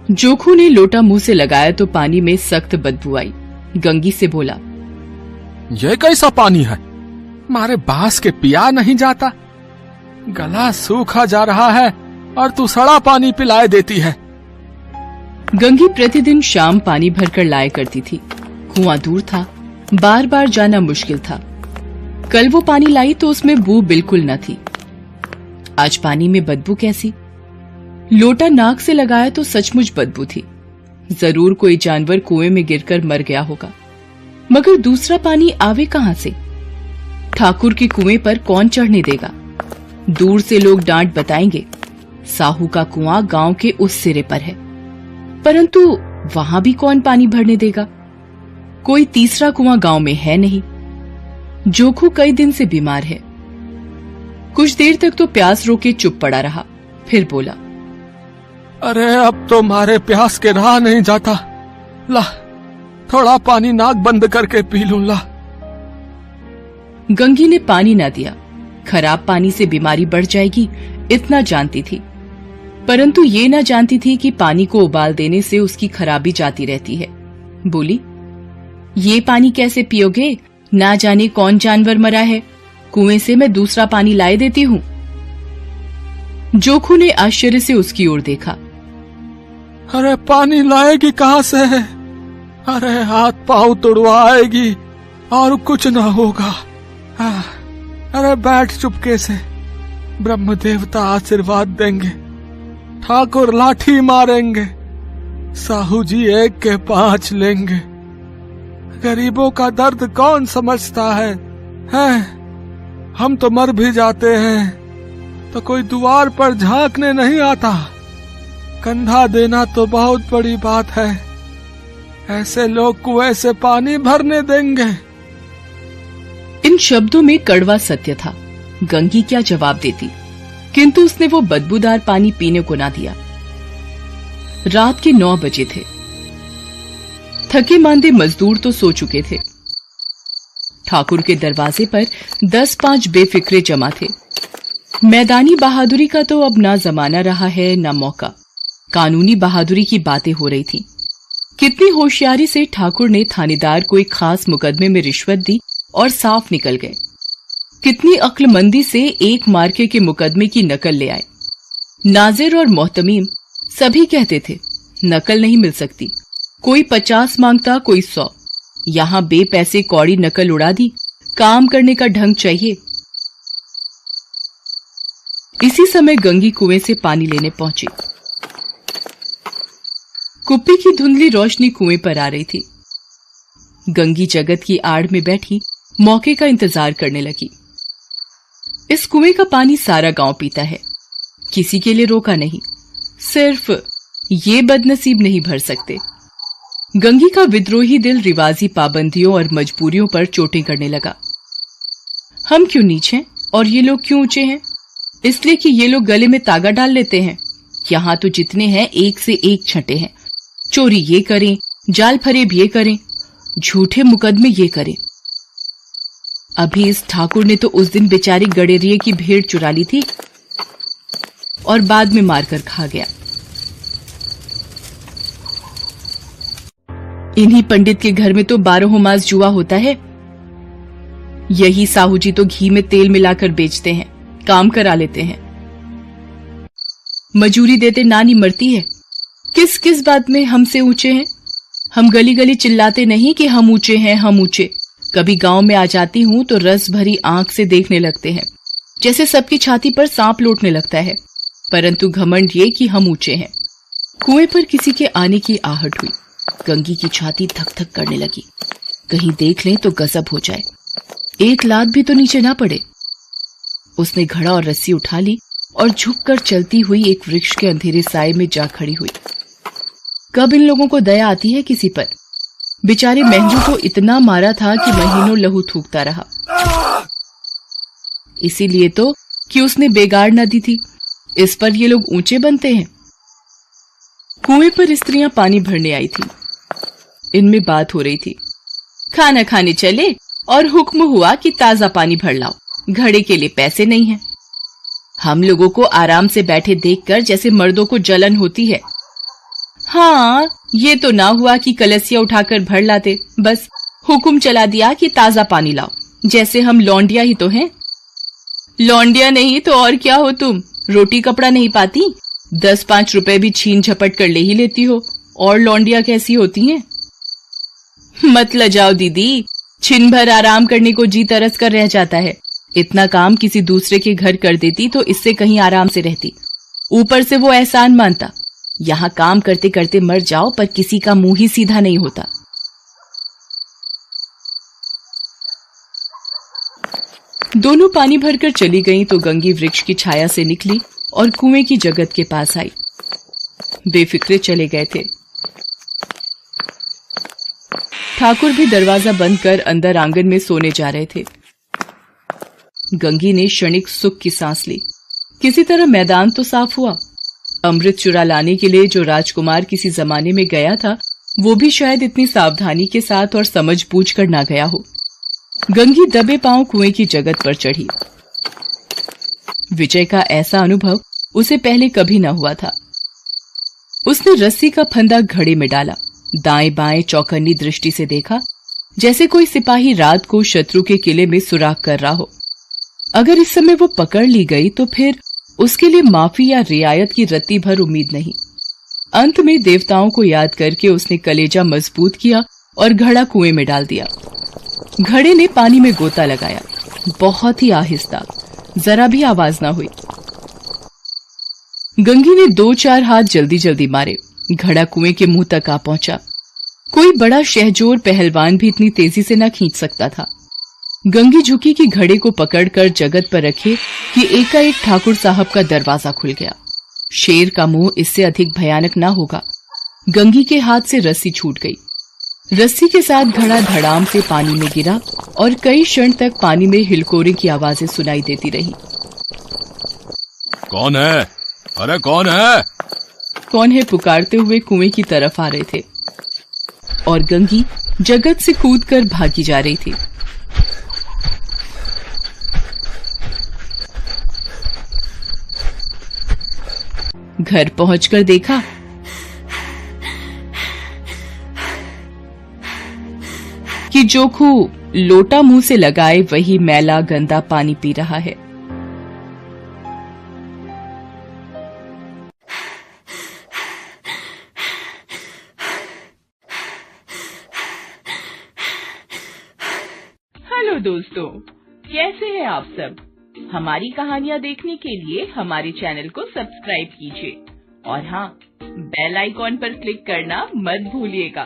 जोखू ने लोटा मुंह से लगाया तो पानी में सख्त बदबू आई। गंगी से बोला, ये कैसा पानी है? मारे बांस के पिया नहीं जाता। गला सूखा जा रहा है और तू सड़ा पानी पिलाए देती है। गंगी प्रतिदिन शाम पानी भरकर लाया करती थी। कुआं दूर था, बार बार जाना मुश्किल था। कल वो पानी लाई तो उसमें बू बिल्कुल न थी। आज पानी में बदबू कैसी? लोटा नाक से लगाया तो सचमुच बदबू थी। जरूर कोई जानवर कुएं में गिरकर मर गया होगा, मगर दूसरा पानी आवे कहां से? ठाकुर के कुएं पर कौन चढ़ने देगा? दूर से लोग डांट बताएंगे, साहू का कुआं गांव के उस सिरे पर है, परंतु वहां भी कौन पानी भरने देगा? कोई तीसरा कुआं गांव में है नहीं। जोखू कई दिन से बीमार है। कुछ देर तक तो प्यास रोके चुप पड़ा रहा, फिर बोला, अरे अब तो मारे प्यास के रहा नहीं जाता। ला, थोड़ा पानी नाक बंद करके पी लूं। ला। गंगी ने पानी ना दिया। खराब पानी से बीमारी बढ़ जाएगी इतना जानती थी, परंतु ये ना जानती थी कि पानी को उबाल देने से उसकी खराबी जाती रहती है। बोली, ये पानी कैसे पियोगे? ना जाने कौन जानवर मरा है। कुएं से मैं दूसरा पानी लाए देती हूँ। जोखू ने आश्चर्य से उसकी ओर देखा। अरे पानी लाएगी कहां से? अरे हाथ पांव तुड़वाएगी और कुछ ना होगा। अरे बैठ चुपके से, ब्रह्म देवता आशीर्वाद देंगे, ठाकुर लाठी मारेंगे, साहू जी 1 के 5 लेंगे। गरीबों का दर्द कौन समझता है? हम तो मर भी जाते हैं तो कोई द्वार पर झांकने नहीं आता। कंधा देना तो बहुत बड़ी बात है। ऐसे लोग कुएं से पानी भरने देंगे। इन शब्दों में कड़वा सत्य था। गंगी क्या जवाब देती, किंतु उसने वो बदबूदार पानी पीने को ना दिया। रात के 9 बजे थे। थके मांदे मजदूर तो सो चुके थे। ठाकुर के दरवाजे पर 10-5 बेफिक्रे जमा थे। मैदानी बहादुरी का तो अब ना जमाना रहा है ना मौका। कानूनी बहादुरी की बातें हो रही थी। कितनी होशियारी से ठाकुर ने थानेदार को एक खास मुकदमे में रिश्वत दी और साफ निकल गए। कितनी अक्लमंदी से एक मार्के के मुकदमे की नकल ले आए। नाजिर और मोहतमीम सभी कहते थे नकल नहीं मिल सकती। कोई 50 मांगता, कोई 100। यहां बेपैसे कौड़ी नकल उड़ा दी। काम करने का ढंग चाहिए। इसी समय गंगी कुएं से पानी लेने पहुंची। कुप्पी की धुंधली रोशनी कुएं पर आ रही थी। गंगी जगत की आड़ में बैठी मौके का इंतजार करने लगी। इस कुएं का पानी सारा गांव पीता है, किसी के लिए रोका नहीं। सिर्फ ये बदनसीब नहीं भर सकते। गंगी का विद्रोही दिल रिवाजी पाबंदियों और मजबूरियों पर चोटें करने लगा। हम क्यों नीचे और ये लोग क्यों ऊंचे हैं? इसलिए कि ये लोग गले में तागा डाल लेते हैं। यहां तो जितने हैं एक से एक छठे हैं। चोरी ये करें, जाल फरेब ये करें, झूठे मुकदमे ये करें। अभी इस ठाकुर ने तो उस दिन बेचारी गडेरिये की भेड़ चुरा ली थी और बाद में मारकर खा गया। इन्हीं पंडित के घर में तो 12 मास जुआ होता है। यही साहू जी तो घी में तेल मिलाकर बेचते हैं, काम करा लेते हैं। मजूरी देते नानी मरती है। किस किस बात में हमसे ऊंचे हैं? हम गली गली चिल्लाते नहीं कि हम ऊंचे हैं, हम ऊंचे। कभी गांव में आ जाती हूं तो रस भरी आंख से देखने लगते हैं, जैसे सबकी छाती पर सांप लौटने लगता है। परंतु घमंड ये कि हम ऊंचे हैं। कुएं पर किसी के आने की आहट हुई। गंगी की छाती धक धक करने लगी। कहीं देख लें तो गजब हो जाए, एक लात भी तो नीचे ना पड़े। उसने घड़ा और रस्सी उठा ली और झुककर चलती हुई एक वृक्ष के अंधेरे साए में जा खड़ी हुई। कब इन लोगों को दया आती है किसी पर? बेचारे महंजू को इतना मारा था कि महीनों लहू थूकता रहा। इसीलिए तो कि उसने बेगाड़ न दी थी। इस पर ये लोग ऊंचे बनते हैं। कुएं पर स्त्रियां पानी भरने आई थी। इनमें बात हो रही थी। खाना खाने चले और हुक्म हुआ कि ताजा पानी भर लाओ, घड़े के लिए पैसे नहीं हैं। हम लोगों को आराम से बैठे देखकर जैसे मर्दों को जलन होती है। हाँ, ये तो ना हुआ कि कलसिया उठाकर भर लाते, बस हुक्म चला दिया कि ताजा पानी लाओ, जैसे हम लौंडिया ही तो हैं। लौंडिया नहीं तो और क्या हो तुम? रोटी कपड़ा नहीं पाती, 10-5 रुपए भी छीन झपट कर ले ही लेती हो, और लौंडिया कैसी होती हैं? मत लजाओ दीदी, छिन भर आराम करने को जी तरस कर रह जाता है। इतना काम किसी दूसरे के घर कर देती तो इससे कहीं आराम से रहती। ऊपर से वो एहसान मानता। यहाँ काम करते करते मर जाओ पर किसी का मुंह ही सीधा नहीं होता। दोनों पानी भरकर चली गईं तो गंगी वृक्ष की छाया से निकली और कुएं की जगत के पास आई। बेफिक्रे चले गए थे। ठाकुर भी दरवाजा बंद कर अंदर आंगन में सोने जा रहे थे। गंगी ने क्षणिक सुख की सांस ली। किसी तरह मैदान तो साफ हुआ। अमृत चुरा लाने के लिए जो राजकुमार किसी जमाने में गया था, वो भी शायद इतनी सावधानी के साथ और समझ बूझ कर ना गया हो। गंगी दबे पांव कुएं की जगत पर चढ़ी। विजय का ऐसा अनुभव उसे पहले कभी न हुआ था। उसने रस्सी का फंदा घड़े में डाला, दाएं बाएं चौकन्नी दृष्टि से देखा, जैसे कोई सिपाही रात को शत्रु के किले में सुराग कर रहा हो। अगर इस समय वो पकड़ ली गई तो फिर उसके लिए माफी या रियायत की रत्ती भर उम्मीद नहीं। अंत में देवताओं को याद करके उसने कलेजा मजबूत किया और घड़ा कुएं में डाल दिया। घड़े ने पानी में गोता लगाया, बहुत ही आहिस्ता, जरा भी आवाज ना हुई। गंगी ने 2-4 हाथ जल्दी जल्दी मारे। घड़ा कुएं के मुंह तक आ पहुंचा। कोई बड़ा शहजोर पहलवान भी इतनी तेजी से न खींच सकता था। गंगी झुकी कि घड़े को पकड़कर जगत पर रखे कि एकाएक ठाकुर साहब का दरवाजा खुल गया। शेर का मुंह इससे अधिक भयानक ना होगा। गंगी के हाथ से रस्सी छूट गई। रस्सी के साथ घड़ा धड़ाम से पानी में गिरा और कई क्षण तक पानी में हिलकोरे की आवाजें सुनाई देती रही। कौन है? अरे कौन है? कौन है पुकारते हुए कुएं की तरफ आ रहे थे और गंगी जगत से कूदकर भागी जा रही थी। घर पहुंचकर देखा कि जोखू लोटा मुंह से लगाए वही मैला गंदा पानी पी रहा है। हेलो दोस्तों, कैसे हैं आप सब? हमारी कहानियां देखने के लिए हमारे चैनल को सब्सक्राइब कीजिए और हाँ, बेल आइकॉन पर क्लिक करना मत भूलिएगा।